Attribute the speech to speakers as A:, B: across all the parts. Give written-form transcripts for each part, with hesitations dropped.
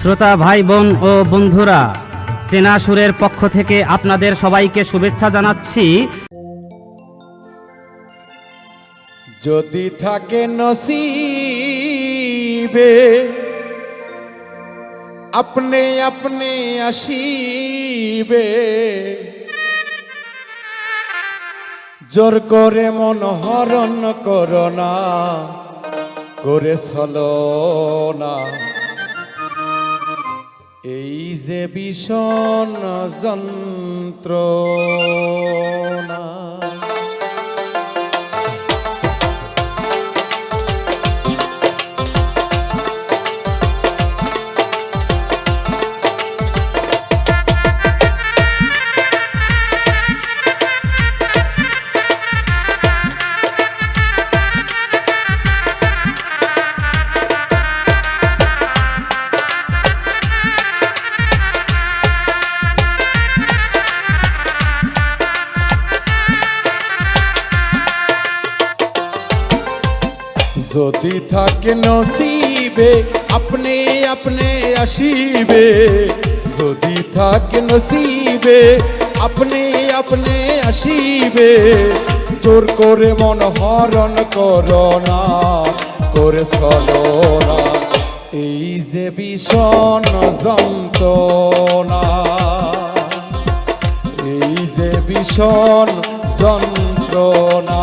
A: শ্রোতা ভাই বোন ও বন্ধুরা, চেনা সুরের পক্ষ থেকে আপনাদের সবাইকে শুভেচ্ছা জানাচ্ছি।
B: যদি থাকে নসিবে আপনি আপনি আসিবে, জোর করে মন হরণ করো না, করে চলো না। এই যে ভীষণ যন্ত্রণা, যদি থাকে নসিবে আপনি আপনি আসিবে, যদি থাকে নসিবে আপনি আপনি আসিবে, জোর করে মন হরণ করো না, করে চলো না। এই যে ভীষণ যন্ত্রণা, এই যে ভীষণ যন্ত্রণা।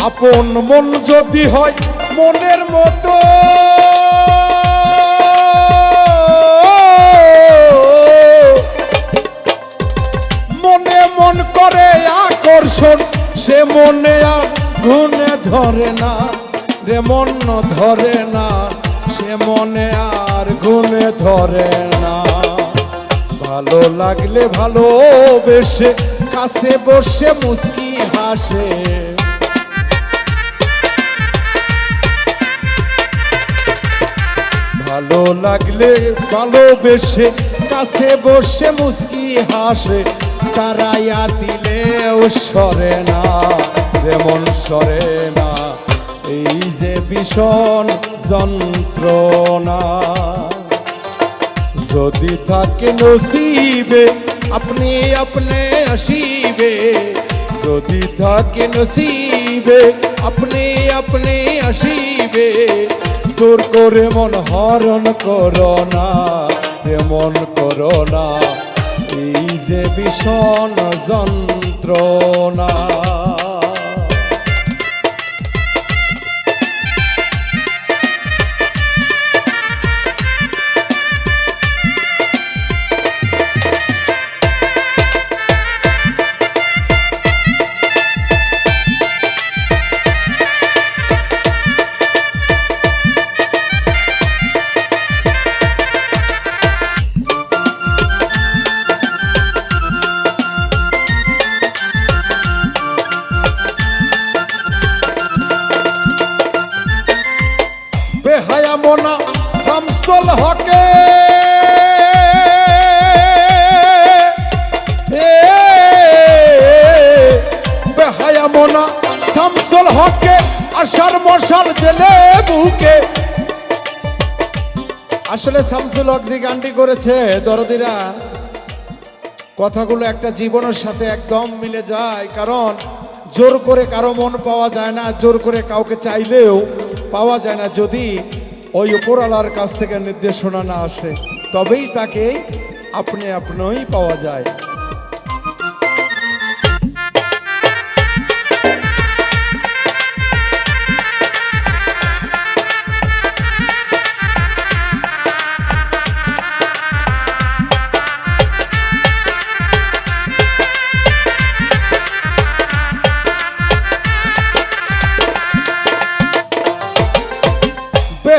B: আপন মন যদি হয় মনের মতো, মনে মন করে আকর্ষণ, সে মনে আর গুণে ধরে না রে, মন ধরে না, সে মনে আর গুণে ধরে না। ভালো লাগলে ভালোবেসে কাছে বসে মুচকি হাসে, ভালো লাগলে ভালোবেসে কাছে বসে মুচকি হাসে, তারাইয়া দিলেও সরে না রে, মন সরে না। এই যে ভীষণ যন্ত্রণা, যদি থাকে নসিবে আপনি আপনি আসিবে, যদি থাকে নসিবে আপনি আপনি আসিবে, জোর করে মন হরণ করো না, এমন করো না। এই যে ভীষণ যন্ত্রণা। বেহায়া মোনা শামসুল হকে, বেহায়া মোনা শামসুল হকে, আশার মশাল জেলে বুকে। আসলে শামসুল হক যে গানটি করেছে দরদিরা, কথাগুলো একটা জীবনের সাথে একদম মিলে যায়। কারণ জোর করে কারো মন পাওয়া যায় না, জোর করে কাউকে চাইলেও পাওয়া যায় না। যদি ওই উপরওয়ালার কাছ থেকে নির্দেশনা না আসে, তবেই তাকে আপনি আপনিই পাওয়া যায়।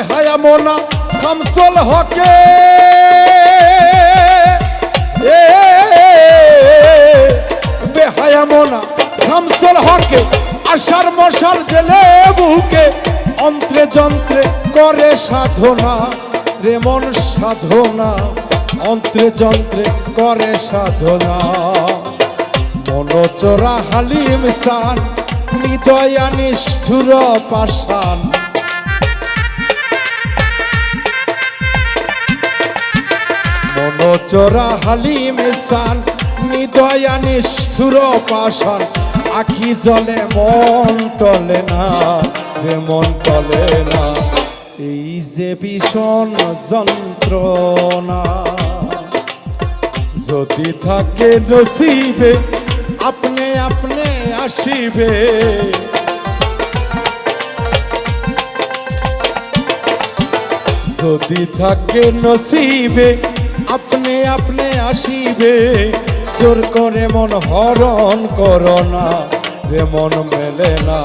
B: বেহায়া মোনা শামসুল হকে বেহায়া মোনা শামসুল হকে আশার মশাল জেলে বুকে অন্ত্রে যন্ত্রে করে সাধনা রে মন সাধনা অন্ত্রে যন্ত্রে করে সাধনা মনোচরা হালিম সান হৃদয়া নিষ্ঠুর পাষাণ মনোচরা হালিম সান হৃদয়া নিষ্ঠুর পাষাণ আখি জলে মন টলে না যে মন টলে না এই যে ভীষণ যন্ত্রণা যদি থাকে নসিবে আপনি আপনি আসিবে যদি থাকে নসিবে আপনি আপনি আসিবে জোর করে মন হরণ করোনা রে মন মেলে না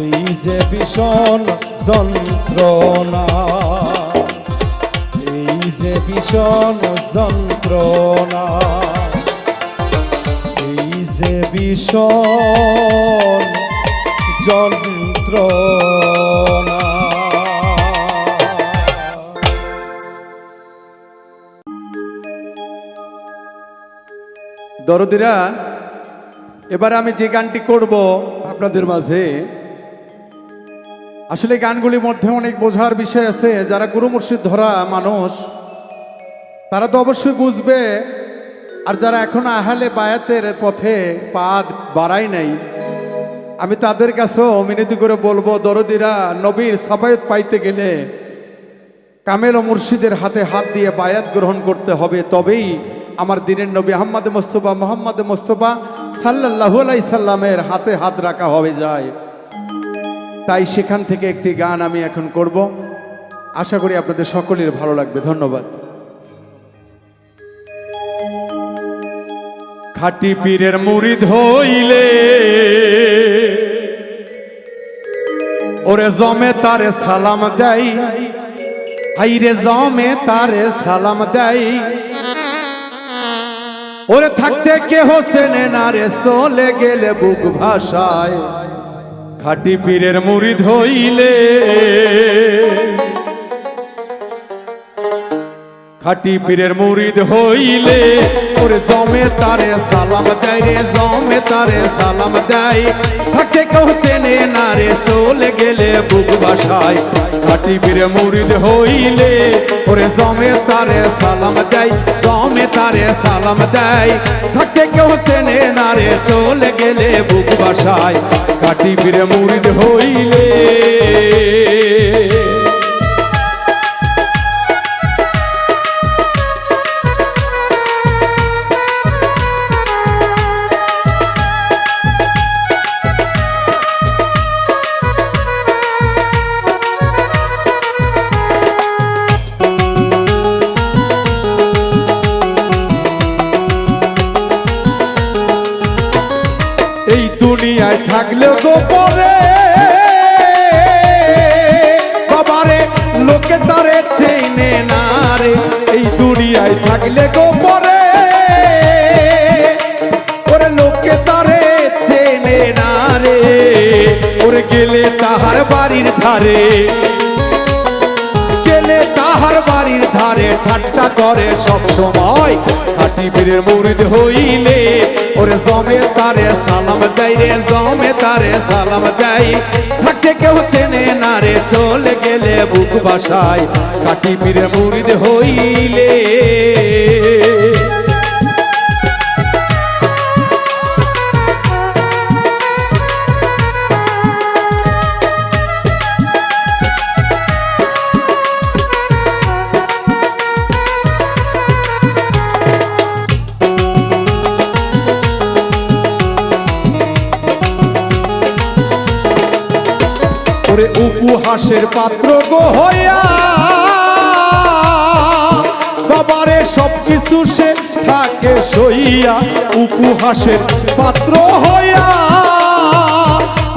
B: এই যে ভীষণ যন্ত্রণা এই যে ভীষণ যন্ত্রণা এই যে ভীষণ যন্ত্রণা।
C: দরদিরা, এবার আমি যে গানটি করব আপনাদের মাঝে, আসলে গানগুলির মধ্যে অনেক বোঝার বিষয় আছে। যারা গুরু মুর্শিদ ধরা মানুষ তারা তো অবশ্যই বুঝবে, আর যারা এখনো আহলে বায়াতের পথে পা বাড়ায় নাই আমি তাদের কাছেও মিনতি করে বলবো, দরদিরা, নবীর সাফায়াত পাইতে গেলে কামেল ও মুর্শিদের হাতে হাত দিয়ে বায়াত গ্রহণ করতে হবে, তবেই আমার দিনের নবী মোহাম্মদ মুস্তাফা সাল্লাল্লাহু আলাইহি সাল্লামের হাতে হাত রাখা হবে যায়। তাই সেখান থেকে একটি গান আমি এখন করব, আশা করি আপনাদের সকলের ভালো লাগবে। ধন্যবাদ। খাঁটি পীরের মুরিদ হইলে ওরে জমে তারে সালাম দেয়, হাইরে জমে তারে সালাম দেয়, ওরে থাকতে কেহ চেনে না রে চলে গেলে বুক ভাষায়। খাঁটি পীরের মুরিদ হইলে খাঁটি পীরের মুরিদ হইলে ওরে জমে তারে সালাম দেয় রে জমে তারে সালাম দেয়, থাকতে কেউ চেনে না রে চলে গেলে বুক ভাষায়। খাঁটি পীরের মুরিদ হইলে ওরে জমে তারে সালাম দেয় জমে তারে সালাম দেয়, থাকতে কেউ চেনে না রে চলে গেলে বুক ভাষায়। খাঁটি পীরের মুরিদ হইলে এই দুনিয়ায় থাকলে গোপরে বাবারে লোকে তারে চেনে না রে, এই দুনিয়ায় থাকলে গোপরে ওরে লোকে তারে চেনে না রে, ওরে গেলে তাহার বাড়ির ধারে গেলে তাহার বাড়ির ধারে ঠাট্টা করে সব সময়। খাঁটি পীরের মুরিদ হইলে ওরে জমে তারে সালাম দেয় রে জমে তারে সালাম দেয়, থাকতে কেউ চেনে না রে চলে গেলে বুক ভাষায়। খাঁটি পীরের মুরিদ হইলে ওরে উপহাসের পাত্র গো হইয়া বাবারে সব কিছু সে থাকে সইয়া, উপহাসের পাত্র হইয়া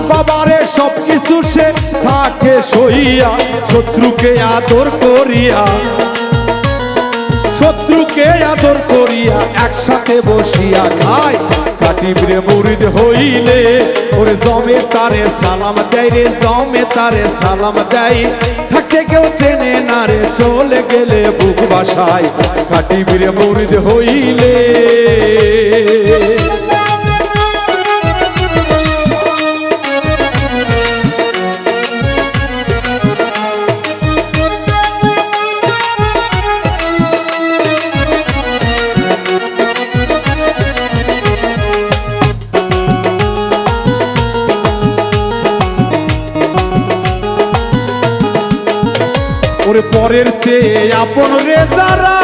C: বাবারে সব কিছু সে থাকে সইয়া, শত্রুকে আদর করিয়া, শত্রুকে আদর করিয়া একসাথে বসিয়া খায়। কাটিবরে মুরিদ হইলে ওরে জমে তারে সালাম দেয় রে, জমে তারে সালাম দেয়। থাকতে কেউ চেনে না রে, চলে গেলে বুক বাসায়। কাটিবরে মুরিদ হইলে ওরে পরের চেয়ে আপন রে যারা,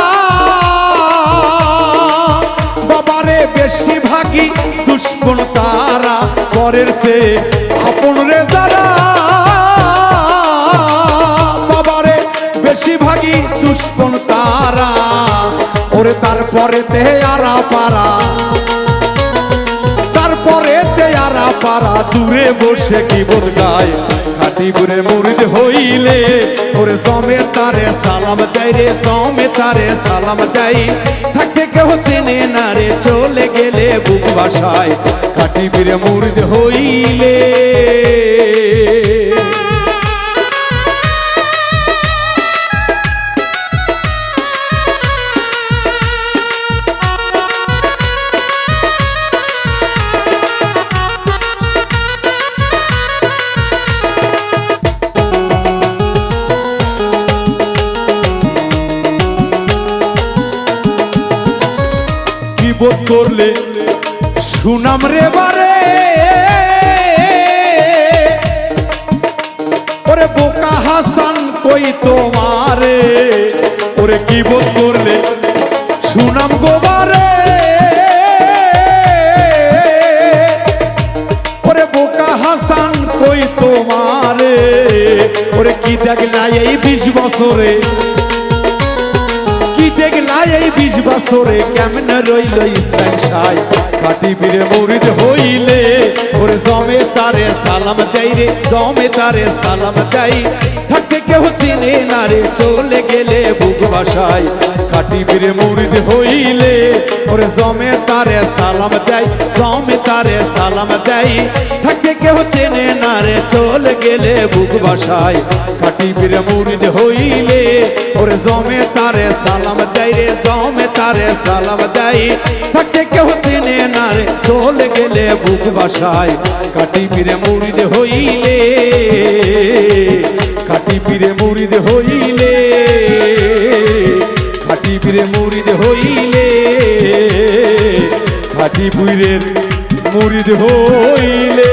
C: বাবারে বেশি ভাগী দুশ্মন তারা। পরের চেয়ে আপন রে যারা, বাবারে বেশি ভাগী দুশ্মন তারা। ওরে তারপরে তে আরা পারা, তারপরে তে আরা পারা দূরে বসে কি বোধ গায়। কাটিবরে মুরিদ হইলে ওরে জমে তারে সালাম দেয় রে, জমে তারে সালাম দেয়। থাকতে কেউ চেনে না রে, চলে গেলে বুক বাসায়। কাটিবরে মুরিদ হইলে বোধ করলে সুনাম রে বারে, ওরে বোকা হাসান কই তোমারে। ওরে কি বোধ করলে সুনাম গোবারে, ওরে বোকা হাসান কই তোমারে। ওরে কি দেখলা এই 20 বছরে, দেখলা এই 20 বছরে কেমন রইল ইসলাম। কাটিবরে মুরিদ হইলে ওরে জমে তারে সালাম দেয় রে, জমে তারে সালাম দেয়। থাকতে কেউ চিনে না রে, চলে গেলে বুক বাসায়। কাটিবরে মুরিদ হইলে ওরে জমে তারে সালাম দেয়, জমে তারে সালাম দেয়। থাকতে কেউ চেনে না রে, চলে গেলে বুক বাসায়। কাটিবরে মুরিদ হইলে ওরে জমে তারে সালাম দেয় রে, জমে তারে সালাম দেয়। থাকতে কেউ চেনে না রে, চলে গেলে বুক বাসায়। কাটিবরে মুরিদ হইলে, কাটিবরে মুরিদ হইলে, কাটিবরে মুরিদ হইলে, কাটিবরের মুরিদ হইলে।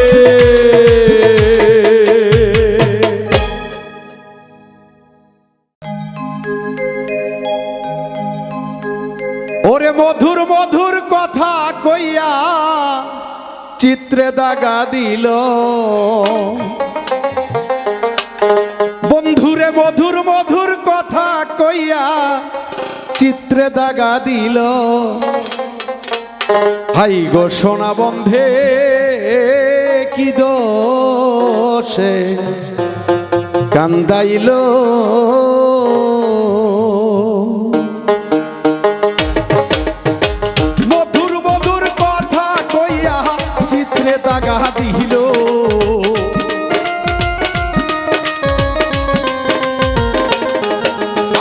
C: ওরে মধুর মধুর কথা কইয়া চিত্রে দাগা দিল, বন্ধুরে মধুর মধুর কথা কইয়া চিত্রে দাগা দিল। হাই গো সোনা বন্ধে কি দোষে কান্দাইল। মধুর মধুর কথা কইয়া চিত্রে দাগা দিল,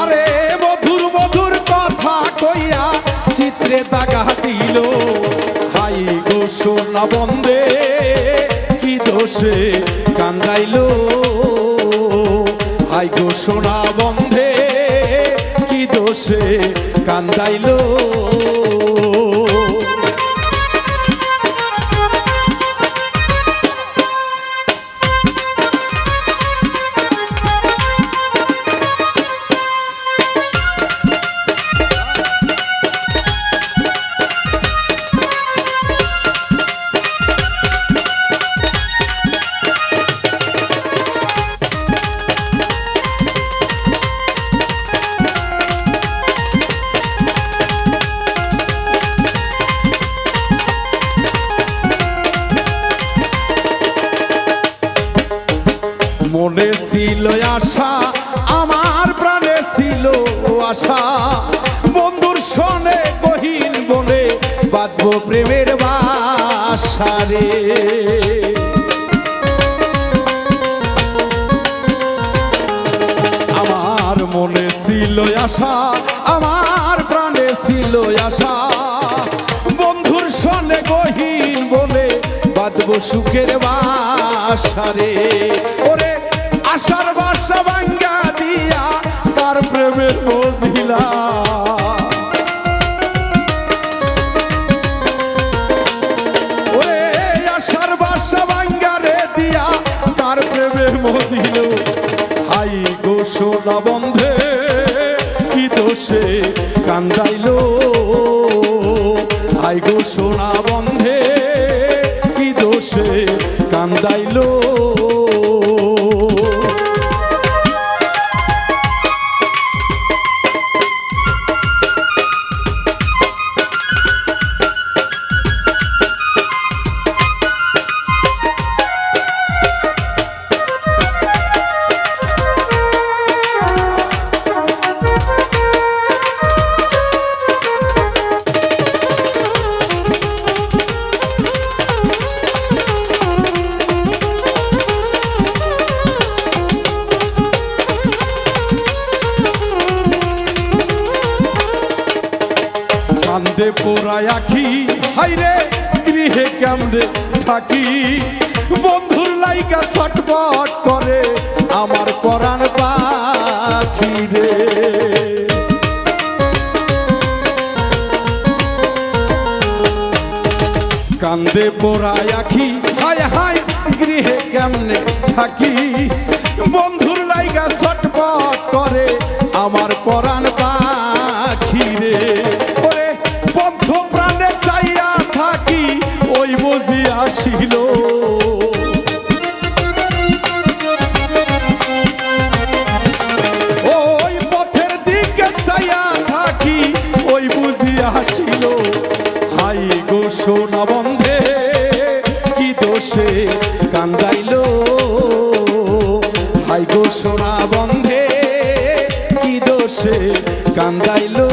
C: আরে মধুর মধুর কথা কইয়া চিত্রে দাগা দিল। হাই গো সোনা বন্ধে কি দোষে কান্দাইল। হাই গো সোনা বন্ধে কি দোষে কান্দাইল। ছিল আশা, আমার প্রাণে ছিল আশা, বন্ধুর সনে গহীন বনে বাঁধবো প্রেমের বাসা রে। আমার মনে ছিল আশা, আমার প্রাণে ছিল আশা, বন্ধুর সনে গহীন বনে বাঁধবো সুখের বাসা রে। ওরে আশার বাসা ভাঙ্গা দিয়া তার প্রেমের মজিলা, ওরে আশার বাসা ভাঙ্গা রে দিয়া তার প্রেমের মজিল। হাই গো সোনা বন্ধে কি দোষে কান্দাইলো, হাই গো সোনা বন্ধে কি দোষে কান্দাইলো। কান্দে পোড়ায় আখি, হাইরে গৃহে কেমনে থাকি, বন্ধুর লাইগা ছটফট করে আমার পরাণ পাখি রে। কান্দে পোড়ায় আখি, হায় হায় গৃহে কেমনে থাকি, বন্ধুর লাইগা ছটফট করে আমার পরাণ পাখি রে। ওরে বন্ধ প্রাণে চাইয়া থাকি ওই বুঝি আসিল, ওই পথের দিকে চাইয়া থাকি ওই বুঝি আসিল। হাই গো সোনা বন্ধে কি দোষে কান্দাইলো, হাই গো সোনা বন্ধে কি দোষে কান্দাইলো।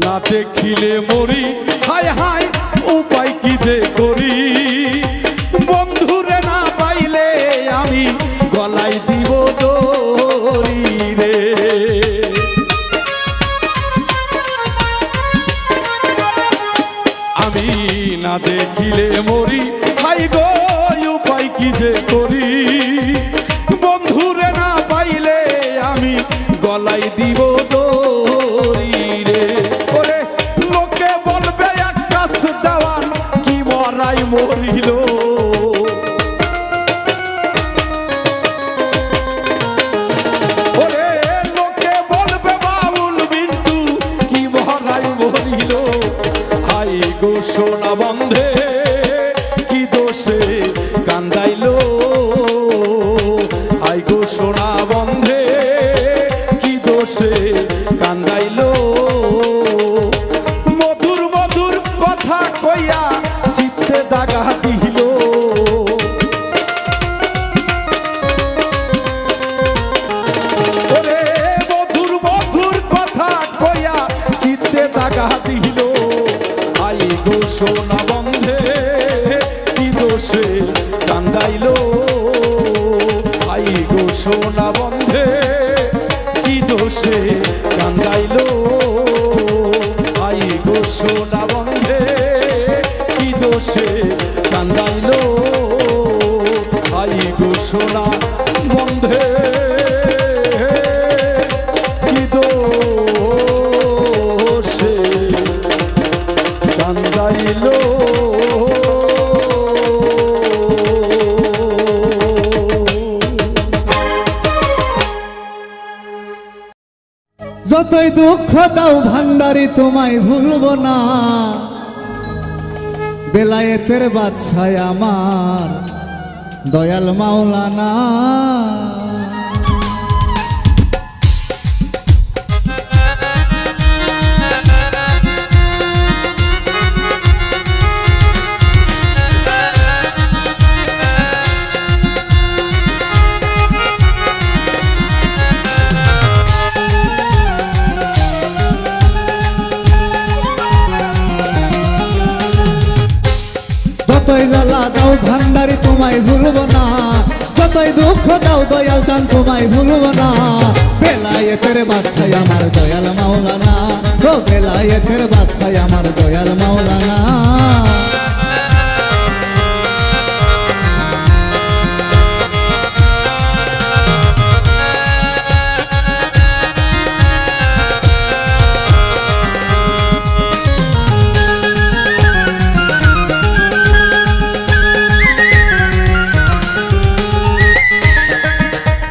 C: না দেখিলে মরি, হায় হায় উপায় কি যে করি, বন্ধুরে না পাইলে আমি গলায় দিব দড়ি রে। আমি না দেখিলে মরি, হায় গো উপায় কি যে করি, বন্ধুরে না পাইলে আমি গলায় দিব দড়ি রে। ওরে লোকে বলবে আকাশ দেওয়ান কি মরাই মরিল, ওরে লোকে বলবে বাউল বিন্দু কি মরাই মরিল। হাই গো সোনা বন্ধে কি দোষে কান্দাইলো, হাই গো সোনা বন্ধে কি দোষে কান্দাইলো। মধুর মধুর কথা কইয়া চিত্তে দাগা দিল, ওরে মধুর মধুর কথা কইয়া চিত্তে দাগা দিল। হাই গো সোনা বন্ধে কি দোষে কান্দাইলো, হাই গো সোনা বন্ধে কি দোষে কান্দাইলো, হাই গো সোনা বন্ধে কি দোষে কান্দাইলো, হাই গো সোনা বন্ধে।
D: যতই দুঃখ দাও ভান্ডারি তোমায় ভুলব না, বেলায়েতের বাদশায় আমার দয়াল মাওলানা। যতই জ্বালা দাও ভান্ডারি তোমায় ভুলব না, যতই দুঃখ দাও দয়াল চান তোমায় ভুলব না, বেলায়েতের বাদশাহ আমার দয়াল মাওলানা, ও বেলায়েতের বাদশাহ আমার দয়াল মাওলানা।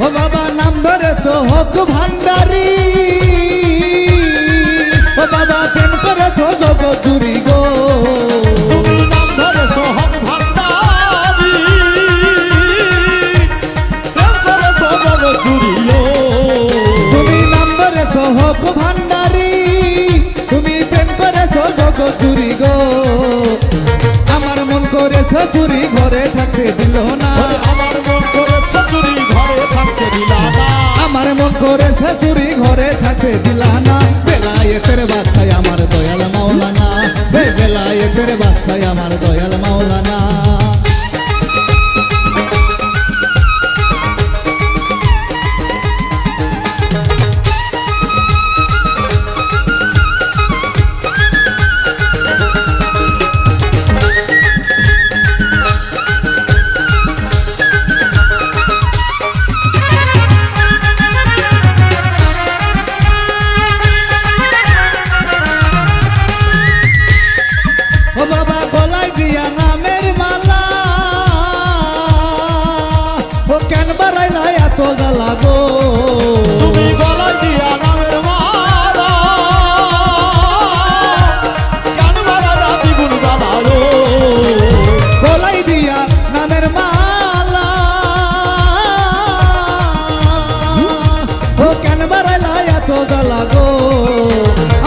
D: ও বাবা নাম ধরেছ হক ভান্ডারি, ও বাবা প্রেম করেছ জগৎ জুড়ি গো,
E: তুমি নাম ধরেছ হক ভান্ডারি, প্রেম করেছ জগৎ জুড়িলো।
D: তুমি নাম ধরেছ হক ভান্ডারি, তুমি প্রেম করেছ জগৎ জুড়ি গো, আমার মন করেছ চুরি ঘরে থাকতে দিল না,
E: আমার মন করেছে চুরি ঘরে থাকতে দিলা না,
D: আমার মন করেছে চুরি ঘরে থাকতে দিলা না, বেলায়েতের বাদশাহ আমার দয়াল মাওলানা, বেলায়েতের বাদশাহ আমার দয়াল মাওলানা। ও বাবা গলায় দিয়া নামের মালা, ও কেন বাড়াইলা এত জ্বালা গো,
E: তুমি গলায় দিয়া নামের মালা, কেন বাড়াইলা দ্বিগুণ জ্বালালো।
D: গলায় দিয়া নামের মালা, ও কেন বাড়াইলা এত জ্বালা গো,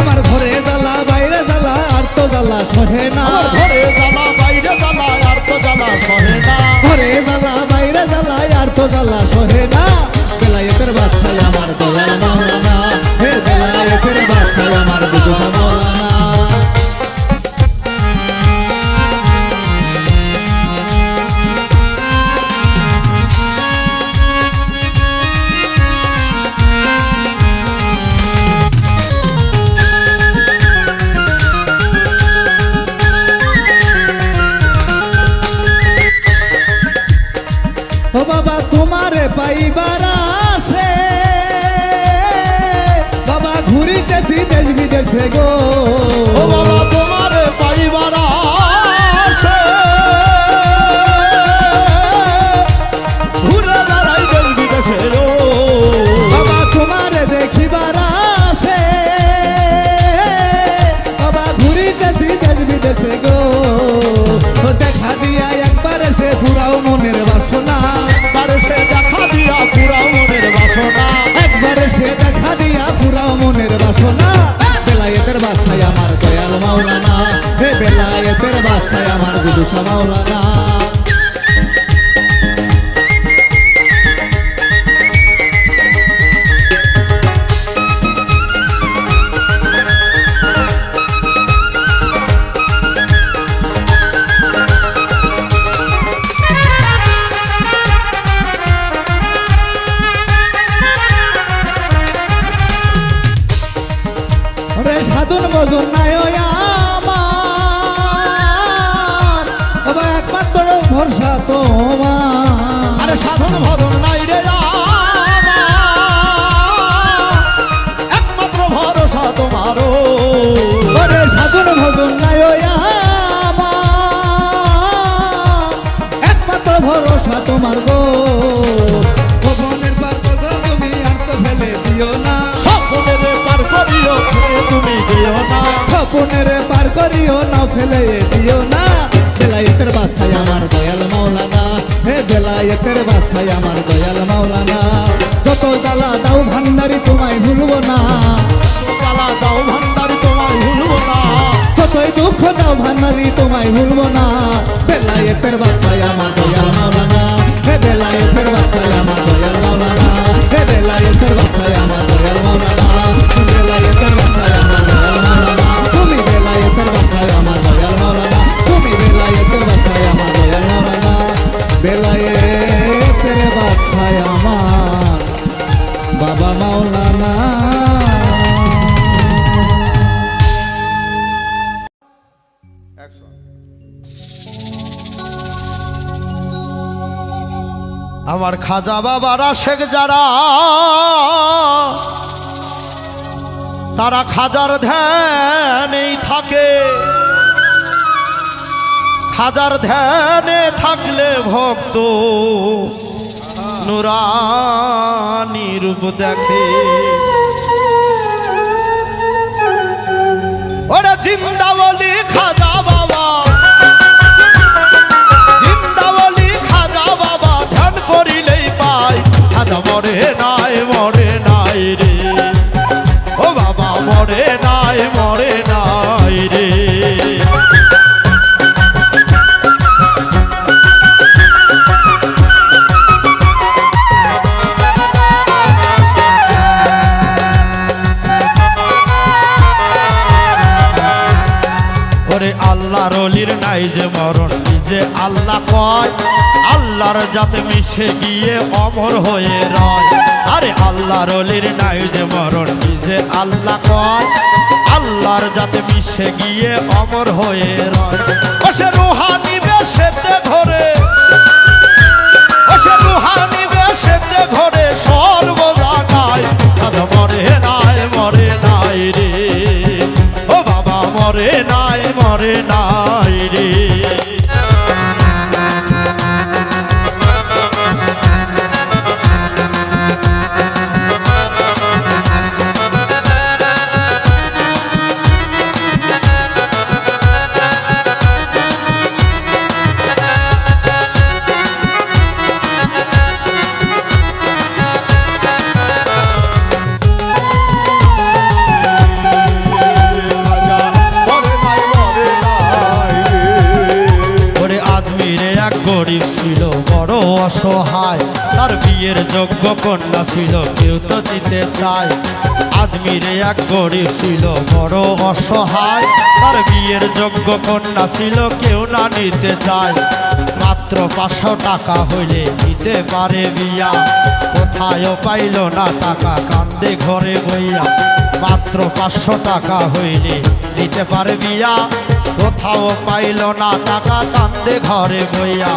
D: আমার ঘরে জ্বালা বাইরে জ্বালা আর তো জ্বালা সহে না,
E: আমার ঘরে জ্বালা বাইরে জ্বালা আর তো জ্বালা সহে না,
D: ঘরে জ্বালা বাইরে জ্বালা আর তো জ্বালা সহে না, বেলায়েতের বাদশাহ আমার দয়াল মাওলানা, হে বেলায়েতের বাদশাহ আমার বিদুষা মাওলানা। ও বাবা তোমারে পাইবার আসে, বাবা ঘুরিতেছি দেশ বিদেশে গো,
E: ও বাবা তোমারে পাইবার আসে, ঘুরে বেড়াই দেশ বিদেশে রো।
D: বাবা তোমারে দেখিবার আসে, বাবা ঘুরিতেছি দেশ বিদেশে গো, ও দেখা দিয়া একবার এসে ফুরাও মনের বাসনা,
E: একবার সে দেখা দিয়া পুরা মনের বাসনা,
D: একবার সে দেখা দিয়া ফুরাও মনের বাসনা, বেলায়েতের বাদশাহ আমার দয়াল মাওলানা, হে বেলায়েতের বাদশাহ আমার বিদুষা মাওলানা। রে সাধন ভজন নাই আমার, বাবা একমাত্র ভরসা তোমার,
E: আরে সাধন ভজন নাই রে আমার, একমাত্র ভরসা তোমারও।
D: ওরে সাধন ভজন নাই আমার, একমাত্র ভরসা তোমার গো, ভগবানের পার তুমি আর তো ফেলে দিও না,
E: স্বপ্নের পার
D: স্বপনের পার করিও না ফেলে দিও না বেলায়েতের বাচ্চাই আমার দয়াল মাওলানা হে বেলায়েতের বাচ্চাই আমার দয়াল মাওলানা যত জ্বালা দাও ভান্ডারি তোমায় ভুলবো না
E: জ্বালা দাও ভান্ডারি তোমায় ভুলবো না
D: যতই দুঃখ দাও ভান্ডারি তোমায় ভুলবো না বেলায়েতের বাচ্চাই আমার দয়াল মাওলানা হে বেলায়েতের বাচ্চাই আমার দয়াল মাওলানা হে বেলায়েতের বাচ্চাই আমার দয়াল মাওলানা বেলায়েতের বাচ্চাই আমার দয়াল মাওলানা তুমি বেলায়েতের বাচ্চাই আমার দয়াল মাওলানা তুমি বেলায়েতের বাচ্চাই আমার দয়াল মাওলানা বেলায়েতের বাচ্চাই আমার বাবা মাওলানা
E: আমার খাজা বাবারা শেখ যারা তারা খাজার ধ্যানেই থাকে খাজার ধ্যানে থাকলে ভক্ত নুরানি রূপ দেখে ওরে জিন্দাবলি খাজা বাবা জিন্দাবলি খাজা বাবা ধ্যান করিলেই পাই খাজা মরে নাই রে ও বাবা মরে নাই রে ওরে আল্লাহর অলির নাই যে মরণ যে আল্লাহ কয় আল্লাহর যাতে মিশে গিয়ে অমর হয়ে রয় আরে আল্লাহর অলির নাই যে মরণ যে আল্লাহ কয় আল্লাহর যাতে মিশে গিয়ে অমর হয়ে রয় ও সে রুহানি বেশেতে ঘরে ও সে রুহানি বেশেতে ঘরে সর্ব জায়গায় খাজা মরে নাই রে ও বাবা মরে নাই রে গরিব ছিল বড় অসহায় তার বিয়ের যোগ্য কন্যা ছিল কেউ তো দিতে চায় আজমিরে এক গরিব ছিল বড় অসহায় তার বিয়ের যোগ্য কন্যা ছিল কেউ না নিতে চায় মাত্র 500 টাকা হইলে দিতে পারে বিয়া কোথায়ও পাইল না টাকা কান্দে ঘরে বইয়া মাত্র 500 টাকা হইলে দিতে পারে বিয়া কোথাও পাইল না টাকা কান্দে ঘরে বইয়া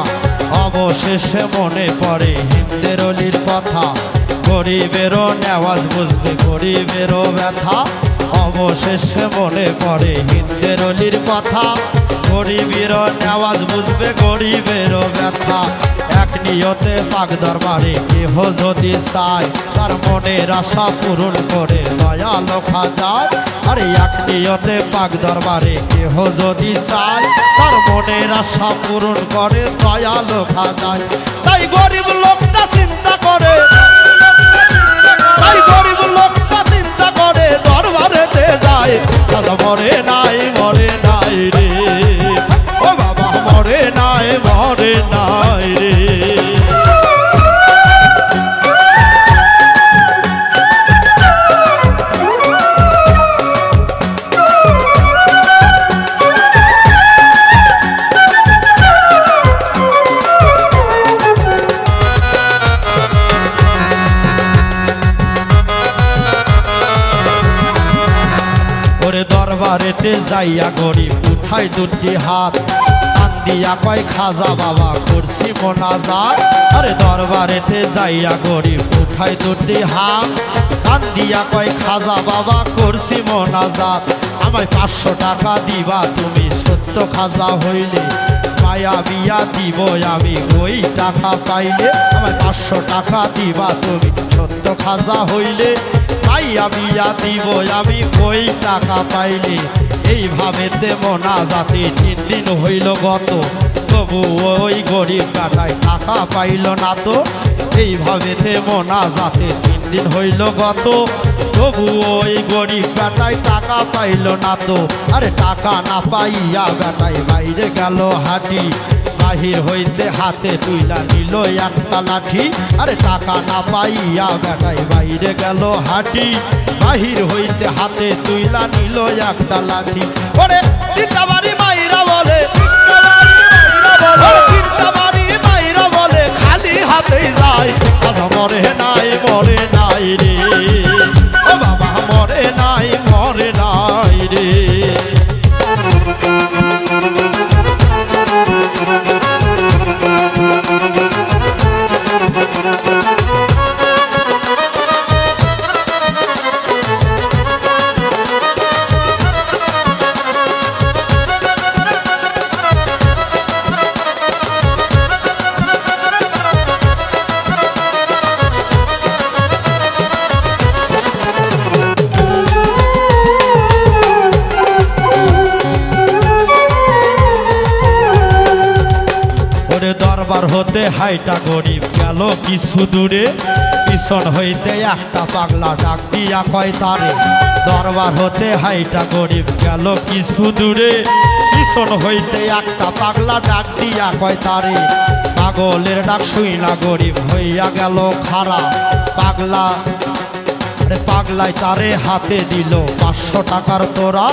E: অবশেষে মনে পড়ে হিন্দের অলির কথা গরিবেরও নেওয়াজ বুঝবে গরিবেরও ব্যথা অবশেষে মনে পড়ে হিন্দের অলির কথা গরিবেরও নেওয়াজ বুঝবে গরিবেরও ব্যথা এক নিয়তে পাক দরবারে কেহ যদি চায় তার মনের আশা পূরণ করে দয়াল খাজায় আরে এক নিয়তে পাক দরবারে কেহ যদি চায় তার মনের আশা পূরণ করে দয়াল খাজায় তাই গরিব লোকটা চিন্তা করে তাই গরিব লোকটা চিন্তা করে দরবারেতে যায় খাজা মরে নাই রে ও বাবা মরে নাই রে ওরে দরবারেতে যাইয়া গরিব উঠাই দুটি হাত কান্দিয়া কয় খাজা বাবা করছি মোনাজাত আরে দরবারেতে যাইয়া গরিব উঠাই দুটি হাত কান্দিয়া কয় খাজা বাবা করছি মোনাজাত আমায় 500 টাকা দিবা তুমি সত্য খাজা হইলে মায়া বিয়া দিব আমি ওই টাকা পাইলে, আমায় 500 টাকা দিবা তুমি সত্য খাজা হইলে। মায়া বিয়া দিব আমি ওই টাকা পাইলে, এইভাবে মোনা জাতি 3 দিন হইল গত, তবু ওই গরিব কাটায় টাকা পাইল না তো। এইভাবে মোনা জাতি 3 দিন হইল গত, তবু ওই গরিব বেটায় টাকা পাইল না তো। আরে টাকা না পাইয়া বেটায় বাইরে গেল হাঁটি, বাহির হইতে হাতে তুইলা নিল একটা লাঠি। আরে টাকা না পাইয়া বেটায় বাইরে গেল হাঁটি, বাহির হইতে হাতে তুইলা নিল একটা লাঠি। ওরে তিনটা বাড়ি মাইরা বলে, তিনটা বাড়ি মাইরা বলে খালি হাতেই যায়, খাজা মরে নাই মরে নাই রে, ও বাবা মরে নাই মরে নাই রে। দরবার হতে হাইটা গরিব গেল কিছু দূরে, পিছন হইতে একটা পাগলা ডাক দিয়া কয় তারে। দরবার হতে হাইটা গরিব গেল কিছু দূরে, পিছন হইতে একটা পাগলা ডাক দিয়া কয় তারে। পাগলের ডাক শুই না গরিব হইয়া গেল খারা, পাগলা পাগলাই তারে হাতে দিল 500 টাকার তোরা।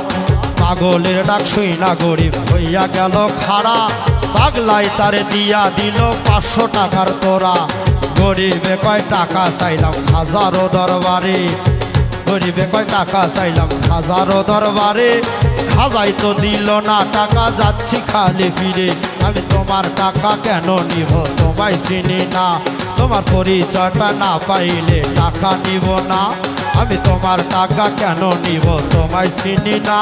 E: পাগলের ডাক শুই না গরিব হইয়া গেল খারা, পাগলাই তারে দিয়া দিল 500 টাকার তোরা। গরিবে কয় টাকা চাইলাম খাজারো দরবারে, গরিবে কয় টাকা চাইলাম খাজারো দরবারে, খাজাই তো দিল না টাকা যাচ্ছি খালি ফিরে। আমি তোমার টাকা কেন নিব তোমায় চিনি না, তোমার পরিচয়টা না পাইলে টাকা নিব না। আমি তোমার টাকা কেন নিব তোমায় চিনি না,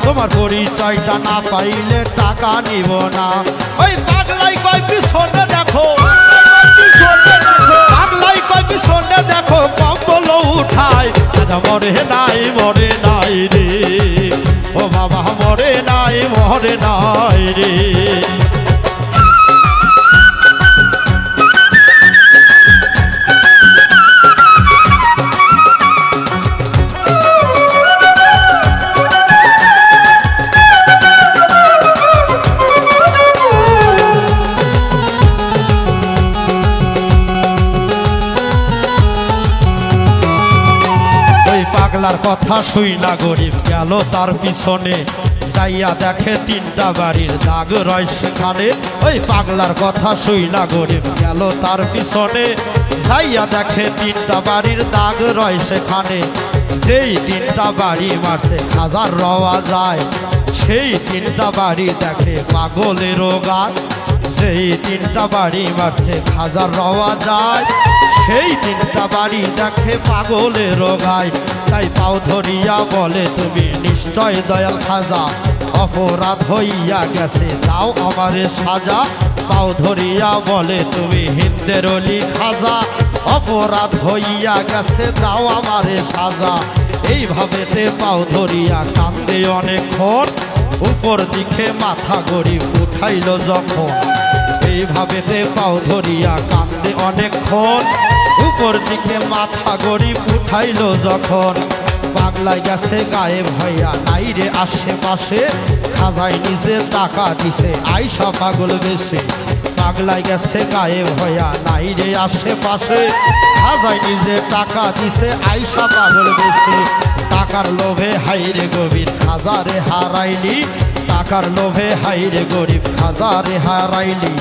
E: তোমার পরিচয়টা না পাইলে টাকা নিব না। ওই পাগলাই কয় পিছনে দেখো, পাগলাই কয় পিছনে দেখো কম্বল উঠায়, খাজা মরে নাই মরে নাই রে, ও বাবা মরে নাই মরে নাই রে। পাগলার কথা শুই না গরিব গেল তার পিছনে, যাইয়া দেখে 3টা বাড়ির দাগ রয় সেখানে। ওই পাগলার কথা শুই না গরিব গেল তার পিছনে, যাইয়া দেখে 3টা বাড়ির দাগ রয় সেখানে। যেই 3টা বাড়ি মারছে খাজার রওয়া যায়, সেই 3টা বাড়ি দেখে পাগলেরও গায়। যেই 3টা বাড়ি মারছে খাজার রওয়া যায়, সেই 3টা বাড়ি দেখে পাগলেরও গায়। তাই পাও ধরিয়া বলে তুমি নিশ্চয় দয়াল খাজা, অপরাধ হইয়া গেছে দাও আমারে সাজা। পাও ধরিয়া বলে তুমি হিন্দের অলি খাজা, অপরাধ হইয়া গেছে দাও আমারে সাজা। এইভাবে পাও ধরিয়া কান্দে অনেকক্ষণ, উপর দিকে মাথা গরিব উঠাইল যখন। এইভাবে পাও ধরিয়া কান্দে অনেকক্ষণ, উপর দিকে মাথা গরিব উঠাইল যখন। পাগলাই গেছে গায়েব হইয়া নাই রে আশেপাশে, খাজাই নিজে টাকা দিছে আইসা পাগল বেশে। পাগলাই গেছে গায়েব হইয়া নাই রে আশেপাশে, খাজাই নিজে টাকা দিছে আইসা পাগল বেশে। টাকার লোভে হাইরে গভীর খাজারে হারাইলি, টাকার লোভে হাইরে গরিব খাজারে হারাইলি।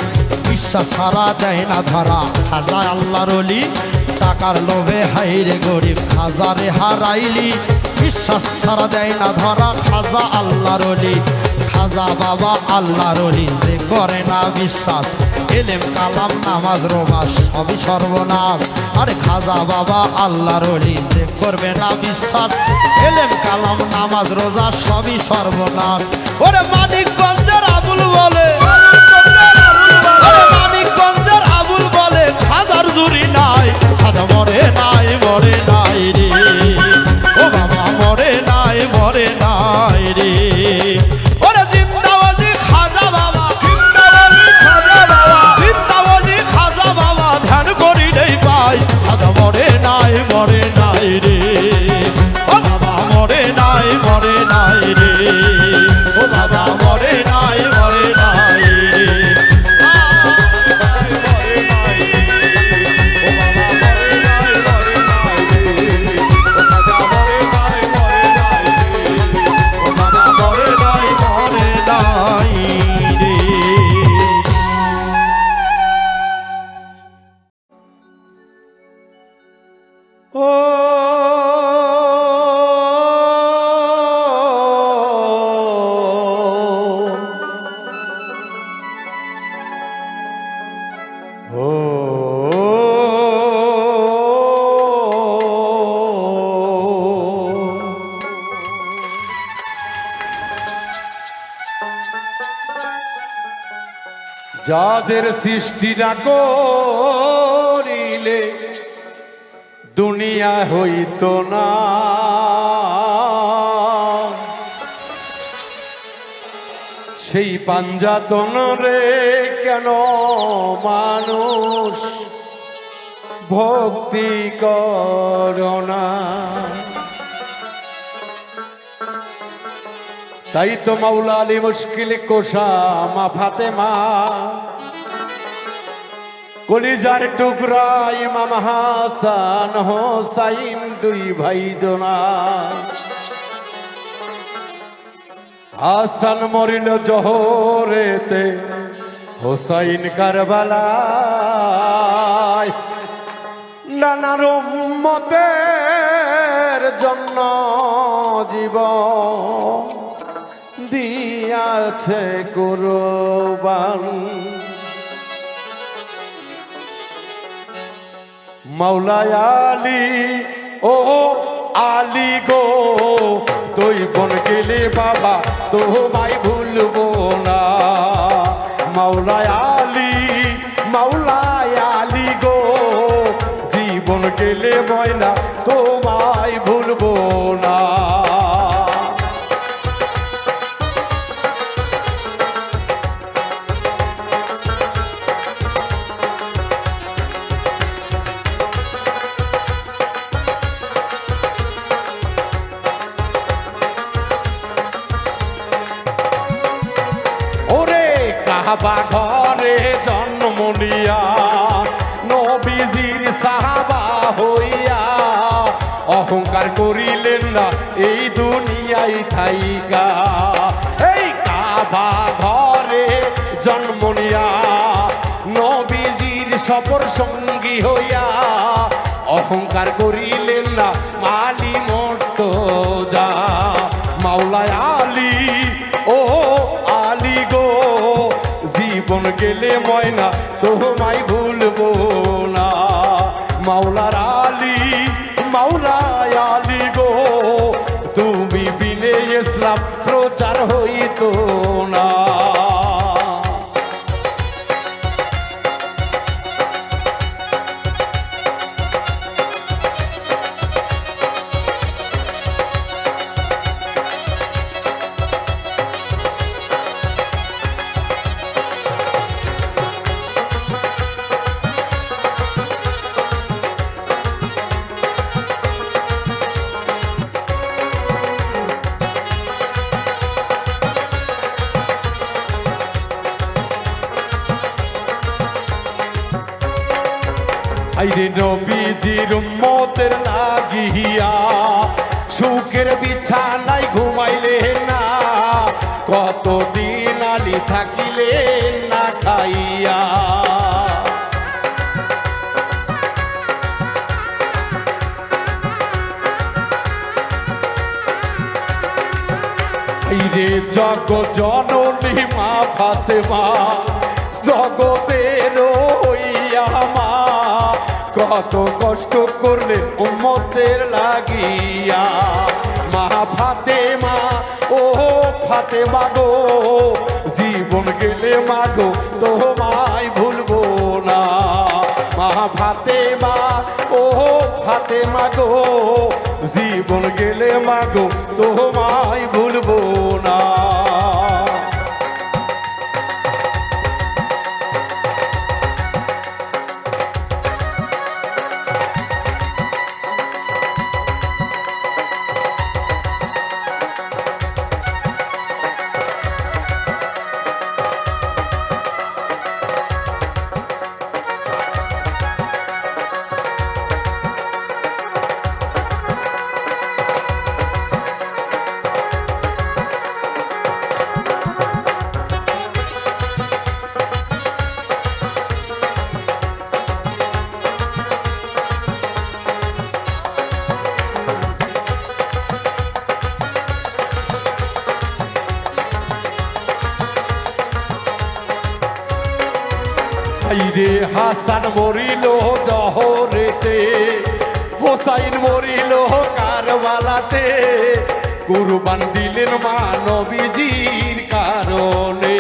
E: বিশ্বাস ছাড়া দেয় না ধরা খাজা আল্লাহর ওলি, টাকার লোভে হাইরে গরিব খাজারে হারাইলি। বিশ্বাস ছাড়া দেয় না ধরা খাজা আল্লাহর ওলি। খাজা বাবা আল্লাহর ওলি যে করে না বিশ্বাস, এলেম কালাম নামাজ রোজা সবই সর্বনাশ। আরে খাজা বাবা আল্লাহর ওলি যে করবে না বিশ্বাস, এলেম কালাম নামাজ রোজা সবই সর্বনাশ। ওরে মানিকগঞ্জের আবুল বলে মজুরি নাই খাজা মরে নাই রে ও বাবা মরে নাই রে ওরে জিন্দাবাজি খাজা বাবা জিন্দাবাজি খাজা বাবা ধ্যান করিলেই পাই খাজা মরে নাই রে ও বাবা মরে নাই রে ও বাবা মরে নাই রে
C: যাদের সৃষ্টি না করিলে দুনিয়া হইত না, সেই পাঞ্জাতন রে কেন মানুষ ভক্তি করোনা। তাই তো মাওলা আলী মুশকিল কোষা মা ফাতেমা কলিজার টুকরা ইমাম হাসান হোসাইন দুই ভাই দোনা। হাসান মরিল জোহরেতে হোসাইন কারবালায়, নানার উম্মতের জন্য জীবন দিয়াছে কুরবান। মাওলায় আলী ও আলী গো তুই বন গেলে বাবা তোমায় ভুলবো না। মাওলায় আলী গো জীবন গেলে ময়না তোমায় ভুলবো না। কাবা ঘরে জন্ম নিয়া নবীজির সাহাবা হইয়া অহংকার করিলেন না এই দুনিয়ায় থাইকা। এই কাবা ঘরে জন্ম নিয়া নবীজির সফর সঙ্গী হইয়া অহংকার করিলেন না মালি মুর্তজা। মাওলায় আলী ও আলী গো জীবন গেলে ময়না তোমায় ভুলবো না। মাওলায় আলী গো তুমি বিনে ইসলাম প্রচার হইতো না। আইরে নবীজির উম্মতের লাগিয়া সুখের বিছানায় ঘুমাইলে না, কতদিন আলী থাকিলে না খাইয়া। আইরে জগ জননী মা ফাতেমা জগতের হইয়া মা, কত কষ্ট করলে উম্মতের লাগিয়া। মা ফাতেমা ও ফাতেমা গো জীবন গেলে মাগো তোমায় ভুলবো না। মা
F: ফাতেমা, ও ফাতেমা গো, জীবন গেলে মাগো তোমায় ভুলবো না। রে হাসান মরিল জহরেতে, হোসাইন মরিল কারবালাতে, কুরবান দিলেন মা নবীজির কারণে।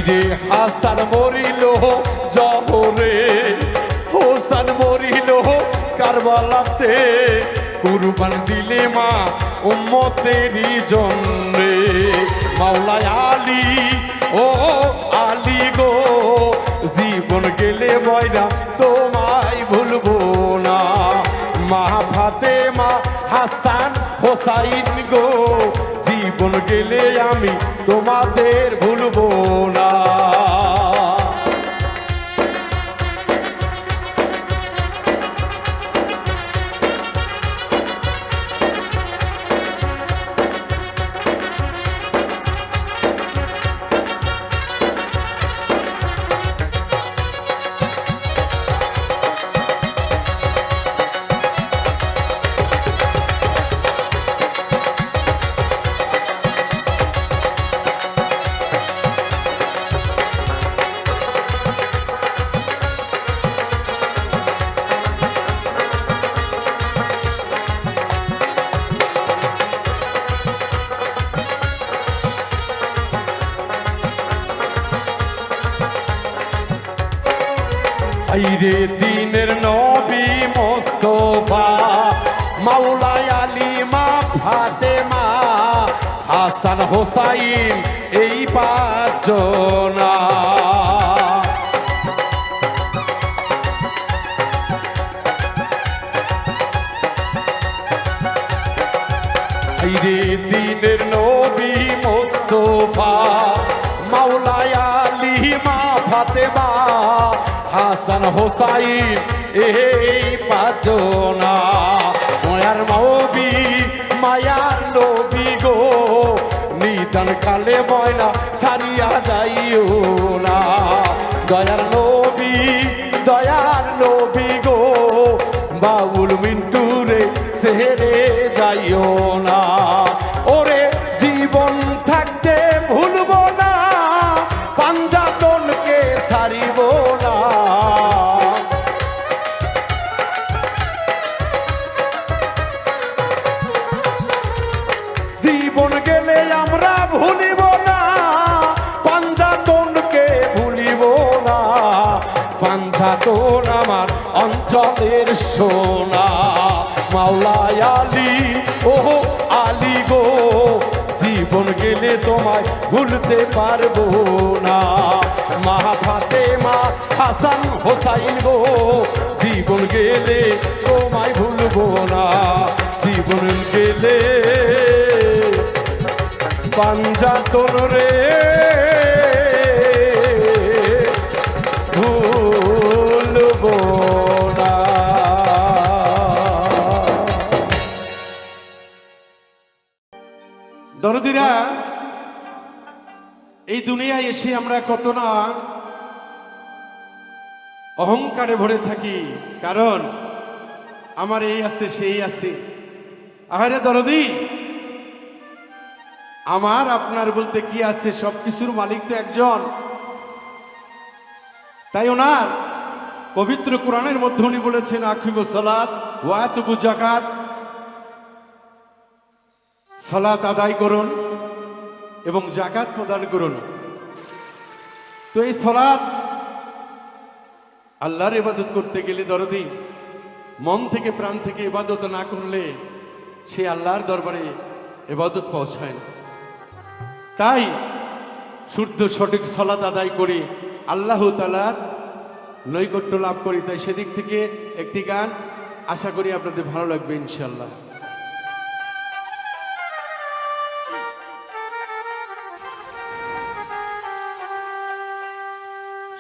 F: রে হাসান মরিল জহরে, হোসান মরিল কারবালাতে, কুরবান দিলে মা উম্মতেরই জন্যে। মাওলা আলী, ও আলী গো, জীবন গেলে ময়না তোমায় ভুলবো না। মা ফাতেমা, হাসান হোসাইন গো, জীবন গেলে আমি তোমাদের ভুলবো না। রে দিনের নবী মোস্তফা, মাওলা আলী, মা ফাতেমা, হাসান হোসাইন এই পাঁচজনা। রে দিনের নবী মোস্তফা, মাওলা আলী, মা ফাতেমা, হাসান হোসাইন এই পাঁচজনা। মায়ার নবী, মায়ার নবী গো, নিদান কালে ময়না সারিয়া যাইও না। দয়ার নবী, দয়ার নবী গো, বাউল মিন্টুরে সেরে যাইও না। ওরে জীবন থাকতে ভুলবো না, পাঞ্জাতনকে সারিব না। জীবন গেলে আমরা ভুলিব না, পাঞ্জাতনকে ভুলিব না। পাঞ্জাতন আমার অঞ্চলের সোনা। মাওলা আলী, ও আলী গো, জীবন গেলে তোমায় ভুলতে পারবো না। মা ফাতেমা, হাসান হোসাইন গো, জীবন গেলে তোমায় ভুলবো না। জীবন গেলে পাঞ্জাতন রে ভুলবো না।
C: দরদিরা, এই দুনিয়ায় এসে আমরা কত না অহংকারে ভরে থাকি, কারণ আমার এই আছে সেই আছে। আহারে দরদি, আমার আপনার বলতে কি আছে, সবকিছুর মালিক তো একজন। তাই ওনার পবিত্র কোরআনের মধ্যে উনি বলেছেন, আকিমুস সালাত ওয়া আতুবু যাকাত, সালাত আদায় করুন এবং জাকাত প্রদান করুন। তো এই সালাত আল্লাহর ইবাদত করতে গেলে দরদি মন থেকে প্রাণ থেকে ইবাদত না করলে সে আল্লাহর দরবারে ইবাদত পৌঁছায় না। তাই শুদ্ধ সঠিক সালাত আদায় করে আল্লাহ তাআলার নৈকট্য লাভ করি। তাই সেদিক থেকে একটি গান আশা করি আপনাদের ভালো লাগবে ইনশাআল্লাহ।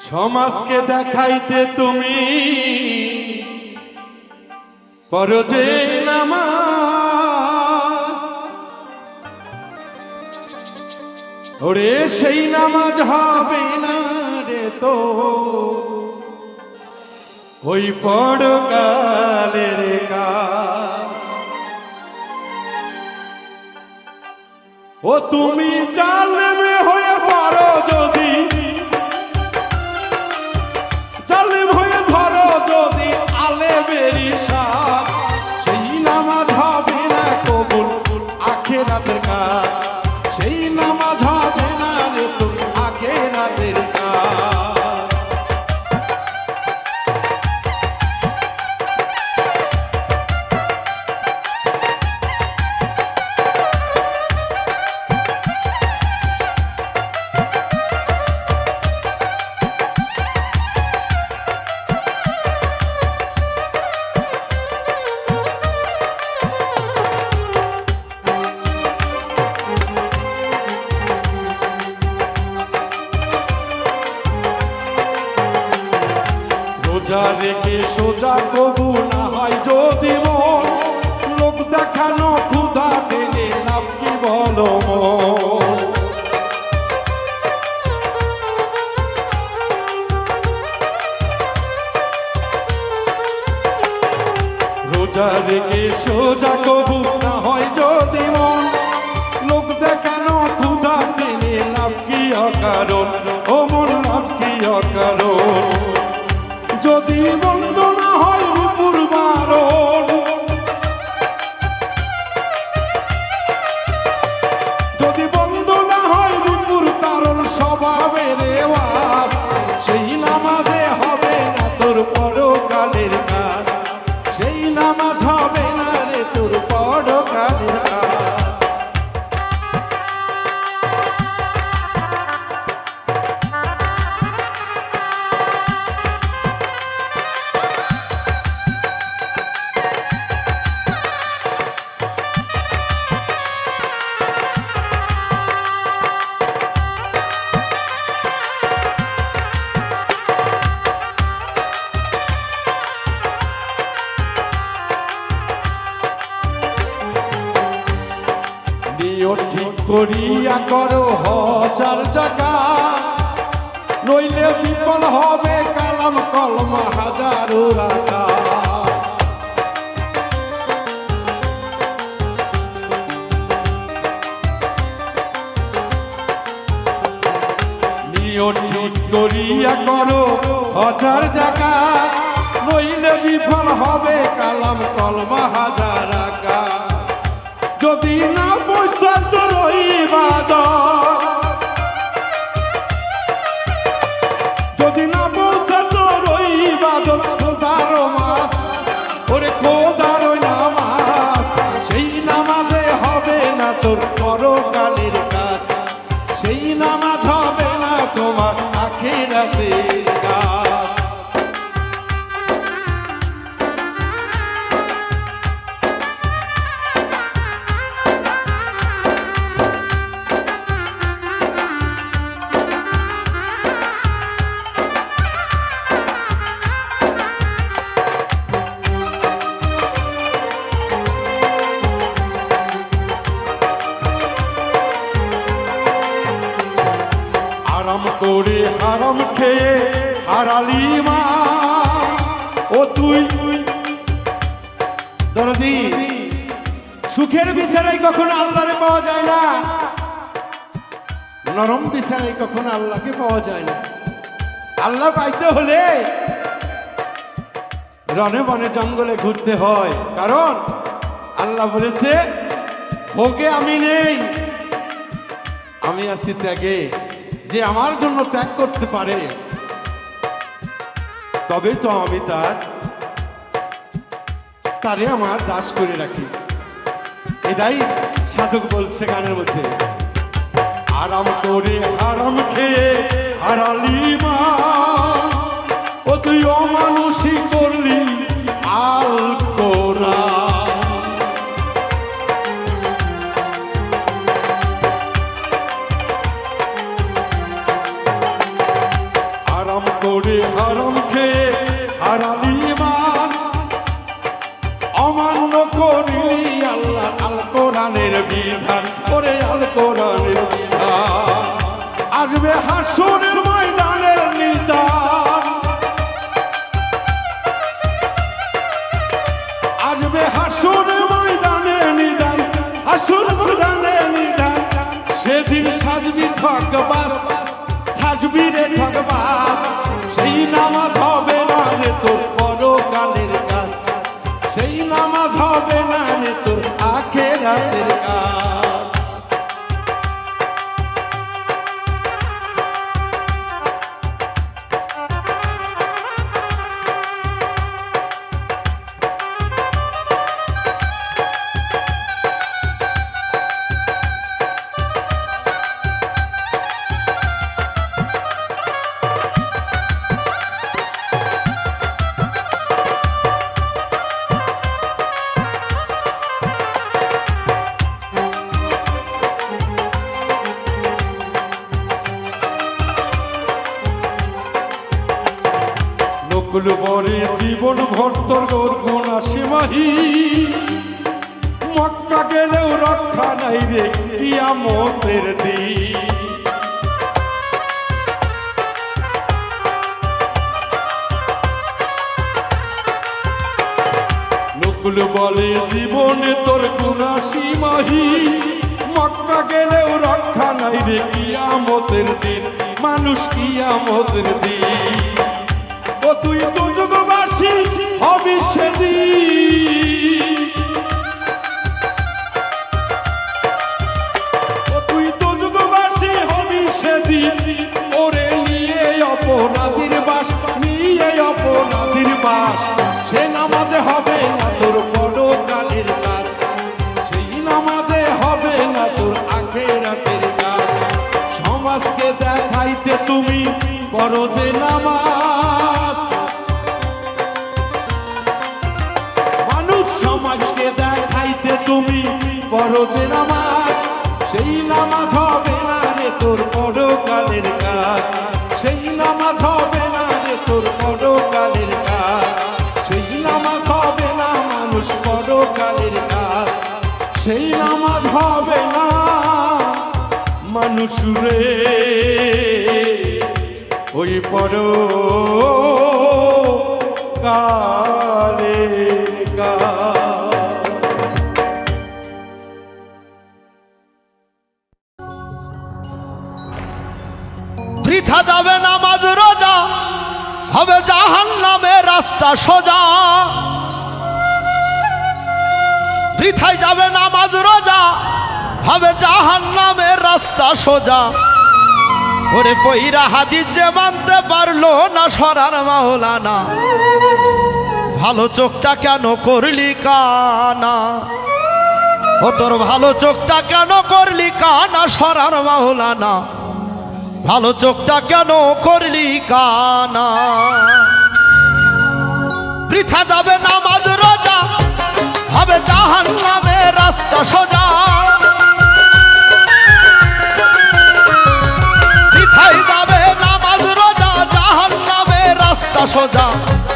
C: সমাজকে দেখাইতে তুমি পড়ো যে নামাজ, ওরে সেই নামাজ হবে না রে তো ওই পরকালের কাজ। ও তুমি জালেমে হয়ে পড়ো যদি, জালেম হয়ে ধরো যদি আলেমেরই সাথ, সেই নামাজ হবে না কবুল আখিরাতের কাজ, সেই নামাজ হবে না রে তোর আখিরাতের কাজ। রোজা রেখে সোজা কবু না হয় যদি মন, লোক দেখানো ক্ষুধা দিলে লাভ কি বলো মন। রোজা রেখে সোজা কবু না হয় যদি মন, লোক দেখানো ক্ষুধা দিলে লাভ কি অকারণ, ও মন লাভ কি অকারণ। যদি বন্ধ না হয় উপর বারণ, যদি বন্ধ না হয় উপর কারণ স্বভাবের রেওয়াজ, সেই নামাজে হবে না তোর পরকালের কাজ, সেই নামাজ হবে না রে তোর পরকালের কাজ। নিয়ত ঠিক করিয়া করো হজার জায়গা, নইলে বিফল হবে কালাম কলমা হাজারো রাজা। নিয়ত ঠিক করিয়া করো হজার জায়গা, নইলে বিফল হবে কালাম কলমা হাজার রাজা। যদি না পয়সা তোর ইবাদত, যদি না পয়সা তোর ইবাদত, খোদার মাস ওরে খোদার নামাজ, সেই নামাজে হবে না তোর পরকালের কাজ, সেই নামাজ হবে না তোমার আখিরাতের কাজ। হারাম করে হারাম খেয়ে হারালি মা, ও তুই দরদি সুখের বিছানায় কখনো আল্লাহরে পাওয়া যায় না, নরম বিছানায় কখনো আল্লাহকে পাওয়া যায় না। আল্লাহ পাইতে হলে রনে বনে জঙ্গলে ঘুরতে হয়, কারণ আল্লাহ বলেছে
F: ভোগে আমি নেই, আমি আছি ত্যাগে। যে আমার জন্য ত্যাগ করতে পারে তবে তো আমি তারে আমার দাস করে রাখি। এটাই সাধক বলছে গানের মধ্যে, আরাম করে আরাম খেয়ে হারালি মা, ও তুই অমানুষই করলি আল কোরআন। আরাম করে আরাম খেয়ে হারালি মান, অমান্য করলি আল্লাহ আল কোরআনের বিধান, ওরে আল কোরআনের বিধান। আসবে হাসরের ময়দানের নিদান, আসবে হাসরের ময়দানে নিদান, হাসর ময়দানে নিদান। সেদিন সাজবি ঠকবাস, সাজবি রে ঠকবাস। সেই নামাজ হবে না রে তোর পরকালের কাজ, সেই নামাজ হবে না রে তোর আখিরাতের কাজ। নকুল বরে জীবন ভর তোর গুণ আসে মাহি, মক্কা গেলেও রক্ষা নাই রে কিয়ামতের দিন। নকুল বলে জীবনে তোর গুণ আসি মাহি, মক্কা গেলেও রক্ষা নাই রে কিয়ামতের দিন, মানুষ কিয়ামতের দিন। ও তুই তো যুগবাসী হবি সেদিন, ও তুই তো যুগবাসী হবি সেদিন। ওরে নিয়ে অপরাধীর বাস, নিয়ে অপরাধীর বাস। সে নামাজে হবে না তোর পরকালের কাজ, সেই নামাজে হবে না তোর আখিরাতের কাজ। সমাজকে দেখাইতে তুমি করো যে নামাজ, মানুষ সমাজকে দেখাইতে তুমি করো যে নামাজ। সেই নামাজ হবে না রে তোর পরকালের কাজ, সেই নামাজ হবে না রে তোর পরকালের কাজ। সেই নামাজ হবে না মানুষ পরকালের কাজ, সেই নামাজ হবে না মানুষ রে ওই পরকালের কাজ।
E: বৃথা যাবে নামাজ রোজা, হবে জাহান্নামের রাস্তা সোজা। বৃথায় যাবে নামাজ রোজা, হবে জাহান্নামের রাস্তা সোজা। ওরে পইরা হাদিস যে মানতে পারলো না সরার মাওলানা, ভালো চোখটা কেন করলি কানা? ও তোর ভালো চোখটা কেন করলি কানা সরার মাওলানা, ভালো চোখটা কেন করলি কানা? বৃথা যাবে নামাজ রোজা, হবে জাহান্নামের রাস্তা সোজা। বৃথায় যাবে নামাজ রোজা, জাহান্নামের রাস্তা সোজা।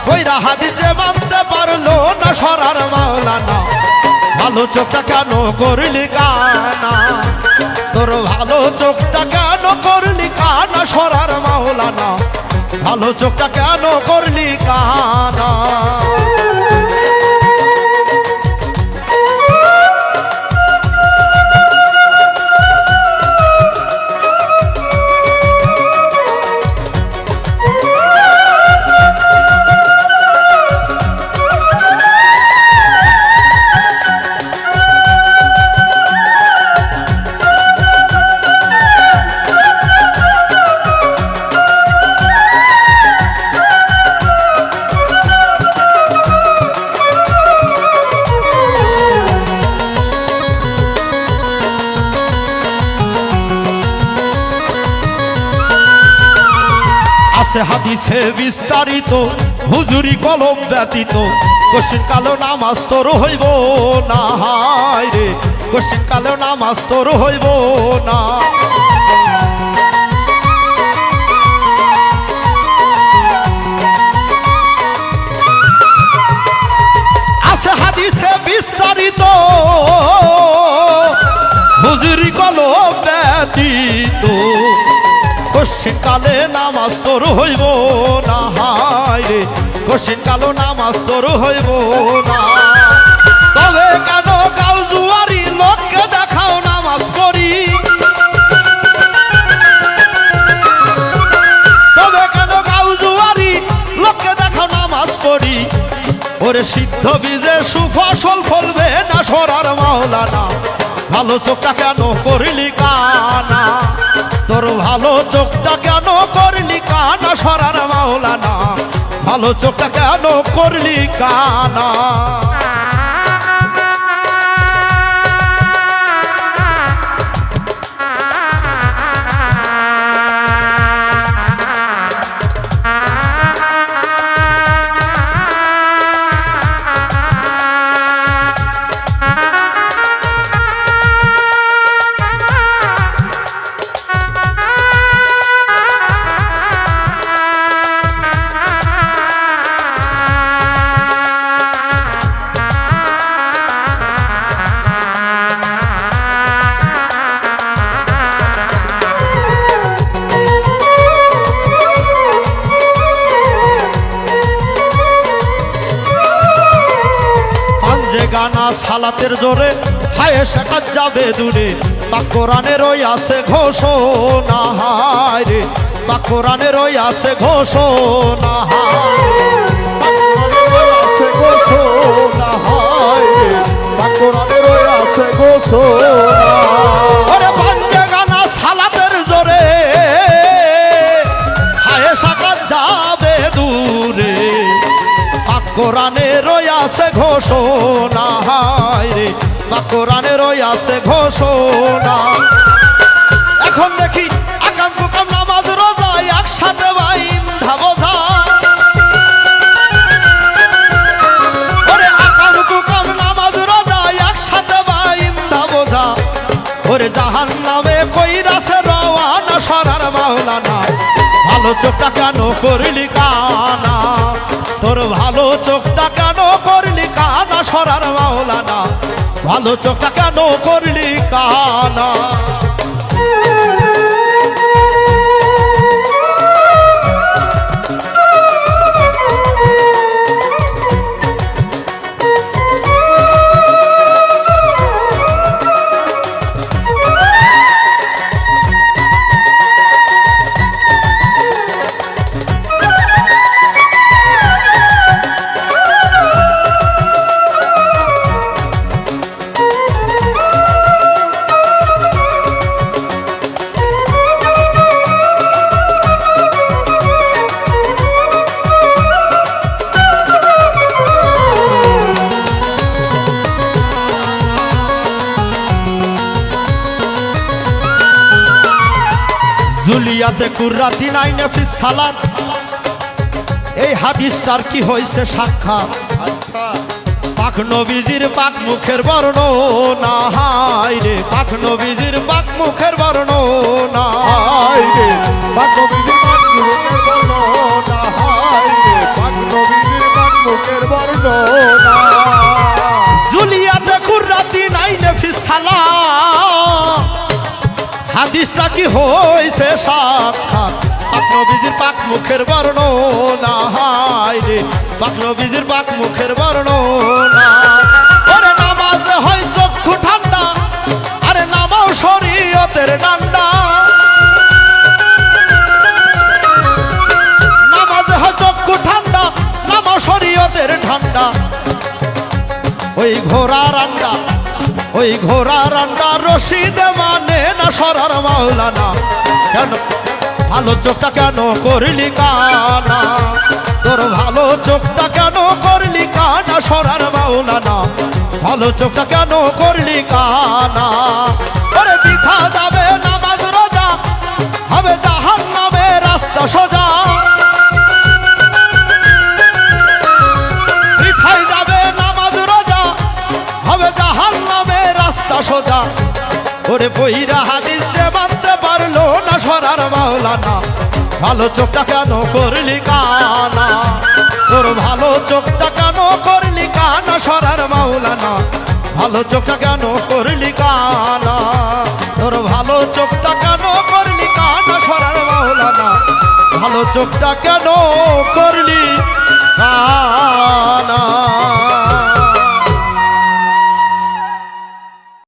E: কইরা হাদিসে মানতে পারলো না সরার মাওলানা, ভালো চোখটা কেন করলি কানা? তোর ভালো চোখটা কেন করলি কানা সরার মাওলানা, ভালো চোখটা কেন করলি কানা? আছে হাদিসে বিস্তারিত হুজুরি কলম ব্যতীত কশিন কালো নামাজ তোর হইব না, হায় রে কশিন কালো নামাজ তোর হইব না। আছে হাদিসে বিস্তারিত হুজুরি কলম ব্যতীত কশিন কালে নামাজ তোর হইব না, হায় রে কশিন কালো নামাজ তোর হইব না। তবে কেন গাও জুয়ারি লোককে দেখাও নামাজ করি, তবে কেন গাও জুয়ারি লোককে দেখাও নামাজ করি। ওরে সিদ্ধ বীজে সুফসল ফলবে না সরার মাওলানা, ভালো চোখটা কেন করলি কানা, তোর ভালো চোখটা কেন করলি কানা সরার মাওলানা, ভালো চোখটা কেন করলি কানা। গানা সালাতের জোরে হায় শেখাত যাবে দূরে, বা কোরআনের ওই আছে ঘোষণা, হায় রে বা কোরআনের ওই আছে ঘোষণা,
B: আছে ঘোষণা, হায় রে বা কোরআনের ওই আছে ঘোষণা।
E: ওরে পাঞ্জে গানা সালাতের জোরে হায় শেখাত যাবে দূরে, বা কোরআনের ওই আছে ঘোষণা, হায় রে বা কোরআনের ওই আছে ঘোষণা। এখন দেখি আকাম কুকাম নামাজ রোজা একসাথে বাইন্ধা বোঝা, ওরে আকাম কুকাম নামাজ রোজা একসাথে বাইন্ধা বোঝা। ওরে জাহান্নামে কইরাছে রওয়ানা সরার মাওলানা, ভালো চোখটা কেন করলি কানা, তোর ভালো চোখটা কেন করলি কানা সরার মাওলানা, ভালো চোখটা কেন করলি কানা। জুলিয়াতে কুর্রাতি নাইনে ফিস সালাত, এই হাদিসটার কি হইছে সাক্ষাৎ। পাক নবীজির পাক মুখের বর্ণনা, হায় রে পাক নবীজির পাক মুখের বর্ণনা,
B: হায় রে পাক নবীজির পাক মুখের বর্ণনা, হায় রে পাক নবীজির পাক মুখের বর্ণনা।
E: জুলিয়াতে কুর্রাতি নাইনে ফিস সালাত, হাদিসটা কি হইছে সাক্ষাৎ। পাক নবীজির পাক মুখের বর্ণনা, হায় রে পাক নবীজির পাক মুখের বর্ণনা। ওরে নামাজে হয় চক্ষু ঠান্ডা, আরে নামাও শরীয়তের ডান্ডা, নামাজে হয় চক্ষু ঠান্ডা, নামাও শরীয়তের ঠান্ডা। ওই ঘোড়া রান্ডা, ওই ঘোড়া রান্ডা রশিদে মানে না সরার মাওলানা, কেন ভালো চোখটা কেন করলি কানা, তোর ভালো চোখটা কেন করলি কানা সরার মাওলানা, ভালো চোখটা কেন করলি কানা। ওরে বৃথা যাবে নামাজ রোজা, হবে জাহান্নামের রাস্তা সোজা, সোজা ওরে বইরা হাদিস যে মানতে পারলো না সরার মাওলানা ভালো চোখটা কেন করলি কানা তোর ভালো চোখটা কেন করলি কানা সরার মাওলানা ভালো চোখটা কেন করলি কানা তোর ভালো চোখটা কেন করলি কানা সরার মাওলানা ভালো চোখটা কেন করলি